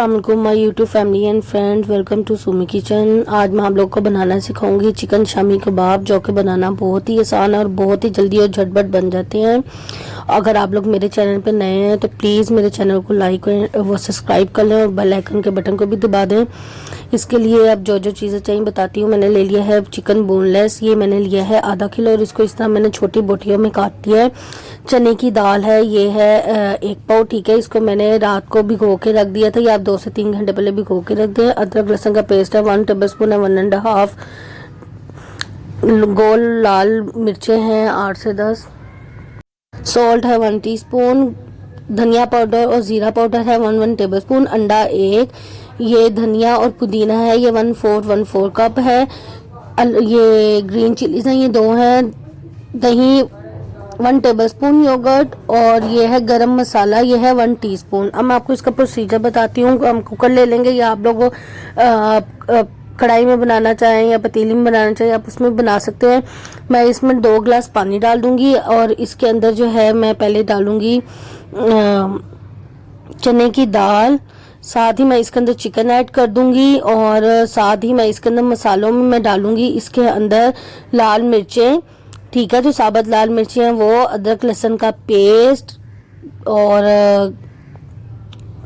अस्सलाम वालेकुम my YouTube family and friends, welcome to Sumi kitchen. आज मैं आप लोग को बनाना सिखाऊंगी चिकन शामी कबाब, जो कि बनाना बहुत ही आसान और बहुत ही जल्दी और झटपट बन जाते हैं। अगर आप लोग मेरे चैनल पर नए हैं तो प्लीज़ मेरे चैनल को लाइक और सब्सक्राइब कर लें और बेल आइकन के बटन को भी दबा दें। इसके लिए अब जो जो चीज़ें चाहिए बताती हूँ। मैंने ले लिया है चिकन बोनलेस, ये मैंने लिया है आधा किलो और इसको इस तरह मैंने छोटी बोटियों में काट दिया है। चने की दाल है, ये है 1 पाव, ठीक है। इसको मैंने रात को भिगो के रख दिया था, या आप 2 से 3 घंटे पहले भिगो के रख दें। अदरक लहसुन का पेस्ट है 1 टेबलस्पून है, 1.5 गोल लाल मिर्चें हैं 8 से 10, सॉल्ट है 1 टीस्पून, धनिया पाउडर और ज़ीरा पाउडर है 1 टेबलस्पून, अंडा 1, ये धनिया और पुदीना है, ये 1/4 कप है। ये ग्रीन चिलीज हैं, ये 2 हैं। दही 1 टेबलस्पून, योगर्ट, और ये है गरम मसाला, ये है 1 टीस्पून। अब मैं आपको इसका प्रोसीजर बताती हूँ। हम कुकर ले लेंगे, या आप लोग कढ़ाई में बनाना चाहें या पतीली में बनाना चाहें, आप उसमें बना सकते हैं। मैं इसमें 2 गिलास पानी डाल दूंगी और इसके अंदर जो है मैं पहले डालूंगी चने की दाल, साथ ही मैं इसके अंदर चिकन ऐड कर दूंगी, और साथ ही मैं इसके अंदर मसालों में मैं डालूंगी इसके अंदर लाल मिर्चें, ठीक है, जो साबुत लाल मिर्ची हैं वो, अदरक लहसुन का पेस्ट और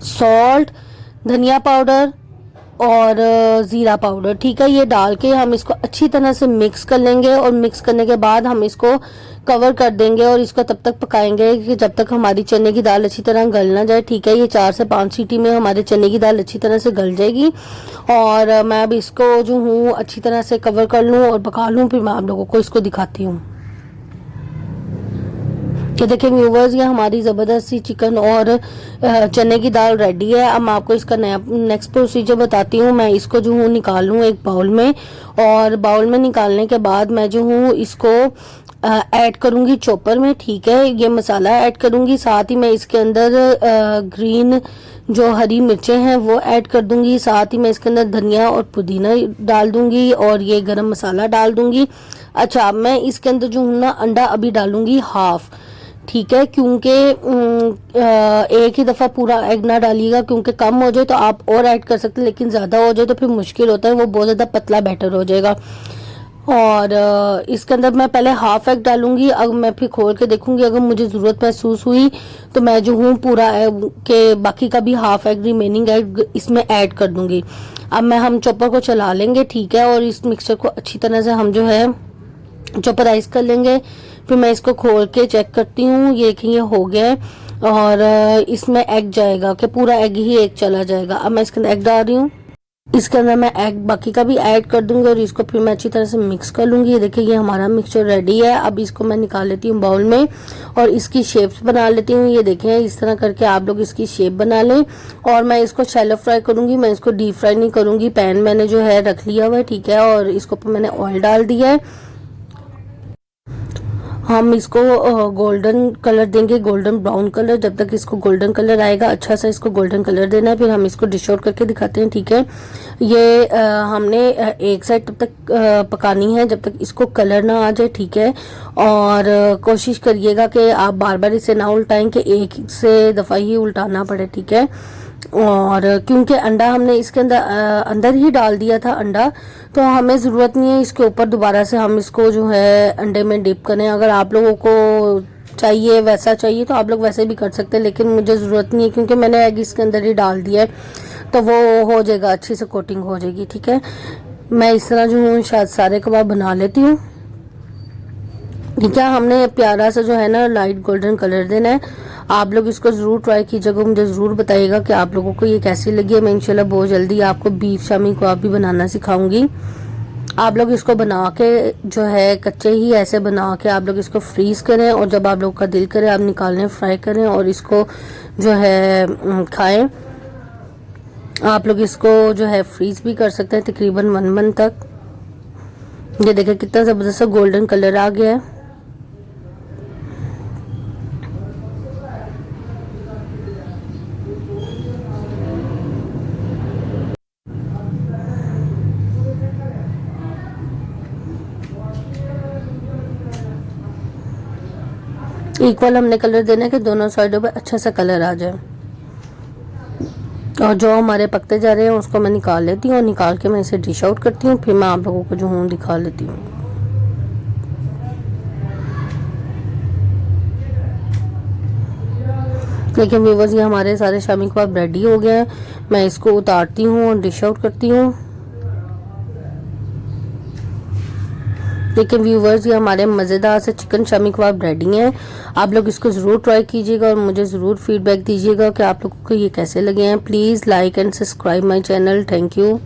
सॉल्ट, धनिया पाउडर और ज़ीरा पाउडर, ठीक है। ये डाल के हम इसको अच्छी तरह से मिक्स कर लेंगे, और मिक्स करने के बाद हम इसको कवर कर देंगे और इसको तब तक पकाएंगे कि जब तक हमारी चने की दाल अच्छी तरह गल ना जाए, ठीक है। ये 4 से 5 सीटी में हमारे चने की दाल अच्छी तरह से गल जाएगी, और मैं अब इसको जो हूँ अच्छी तरह से कवर कर लूँ और पका लूँ, फिर मैं आप लोगों को इसको दिखाती हूँ। ये देखें व्यूवर्स, ये हमारी ज़बरदस्त सी चिकन और चने की दाल रेडी है। अब मैं आपको इसका नेक्स्ट प्रोसीजर बताती हूँ। मैं इसको जो हूँ निकाल लूँ एक बाउल में, और बाउल में निकालने के बाद मैं जो हूँ इसको ऐड करूँगी चॉपर में, ठीक है। ये मसाला ऐड करूँगी, साथ ही मैं इसके अंदर ग्रीन जो हरी मिर्चें हैं वो ऐड कर दूँगी, साथ ही मैं इसके अंदर धनिया और पुदीना डाल दूँगी, और ये गरम मसाला डाल दूँगी। अच्छा, मैं इसके अंदर जो हूँ ना अंडा अभी डालूँगी हाफ, ठीक है, क्योंकि एक ही दफ़ा पूरा एग ना डालिएगा, क्योंकि कम हो जाए तो आप और ऐड कर सकते हैं, लेकिन ज़्यादा हो जाए तो फिर मुश्किल होता है, वो बहुत ज़्यादा पतला बैटर हो जाएगा। और इसके अंदर मैं पहले हाफ एग डालूंगी। अब मैं फिर खोल के देखूंगी, अगर मुझे ज़रूरत महसूस हुई तो मैं जो हूँ पूरा एग के बाकी का भी हाफ एग, रिमेनिंग एग इसमें ऐड कर दूंगी। अब हम चॉपर को चला लेंगे, ठीक है, और इस मिक्सचर को अच्छी तरह से हम जो है चॉपराइज कर लेंगे। फिर मैं इसको खोल के चेक करती हूँ, ये हो गया है, और इसमें एग जाएगा कि पूरा एग ही एक चला जाएगा। अब मैं इसके अंदर एग डाल रही हूँ, इसके अंदर मैं एग बाकी का भी ऐड कर दूंगी, और इसको फिर मैं अच्छी तरह से मिक्स कर लूँगी। ये देखिए, ये हमारा मिक्सचर रेडी है। अब इसको मैं निकाल लेती हूँ बाउल में और इसकी शेप्स बना लेती हूँ। ये देखें, इस तरह करके आप लोग इसकी शेप बना लें, और मैं इसको शैलो फ्राई करूँगी। मैं इसको डीप फ्राई नहीं करूँगी। पैन मैंने जो है रख लिया हुआ है, ठीक है, और इसको मैंने ऑयल डाल दिया है। हम इसको गोल्डन कलर देंगे, गोल्डन ब्राउन कलर, जब तक इसको गोल्डन कलर आएगा, अच्छा सा इसको गोल्डन कलर देना है। फिर हम इसको डिश आउट करके दिखाते हैं, ठीक है। ये हमने एक साइड तब तक पकानी है जब तक इसको कलर ना आ जाए, ठीक है। और कोशिश करिएगा कि आप बार बार इसे ना उल्टाएं, कि एक से दफ़ा ही उल्टाना पड़े, ठीक है। और क्योंकि अंडा हमने इसके अंदर ही डाल दिया था अंडा, तो हमें ज़रूरत नहीं है इसके ऊपर दोबारा से हम इसको जो है अंडे में डिप करें। अगर आप लोगों को चाहिए, वैसा चाहिए, तो आप लोग वैसे भी कर सकते हैं, लेकिन मुझे ज़रूरत नहीं है, क्योंकि मैंने एग इसके अंदर ही डाल दिया है, तो वो हो जाएगा, अच्छी से कोटिंग हो जाएगी, ठीक है। मैं इस तरह जो हूँ शायद सारे कबाब बना लेती हूँ, ठीक है। हमने प्यारा सा जो है ना लाइट गोल्डन कलर देना है। आप लोग इसको ज़रूर ट्राई कीजिएगा, मुझे ज़रूर बताइएगा कि आप लोगों को ये कैसी लगी है। मैं इंशाल्लाह बहुत जल्दी आपको बीफ शामी कबाब भी बनाना सिखाऊंगी। आप लोग इसको बना के जो है कच्चे ही ऐसे बना के आप लोग इसको फ्रीज़ करें, और जब आप लोग का दिल करे आप निकालें, फ्राई करें और इसको जो है खाएँ। आप लोग इसको जो है फ्रीज़ भी कर सकते हैं तकरीबन 1 मंथ तक। ये देखें कितना ज़बरदस्त गोल्डन कलर आ गया है। इक्वल हमने कलर देना है कि दोनों साइडों पे अच्छा सा कलर आ जाए। और जो हमारे पकते जा रहे हैं उसको मैं निकाल लेती हूँ और निकाल के मैं इसे डिश आउट करती हूँ, फिर मैं आप लोगों को जो हूँ दिखा लेती हूँ। लेकिन व्यूवर्स ये हमारे सारे शामी कबाब रेडी हो गए हैं। मैं इसको उतारती हूँ और डिश आउट करती हूँ। लेकिन व्यूवर्स ये हमारे मज़ेदार से चिकन शामी कबाब रेडी हैं। आप लोग इसको ज़रूर ट्राई कीजिएगा और मुझे ज़रूर फीडबैक दीजिएगा कि आप लोगों को ये कैसे लगे हैं। Please like and subscribe my channel. Thank you.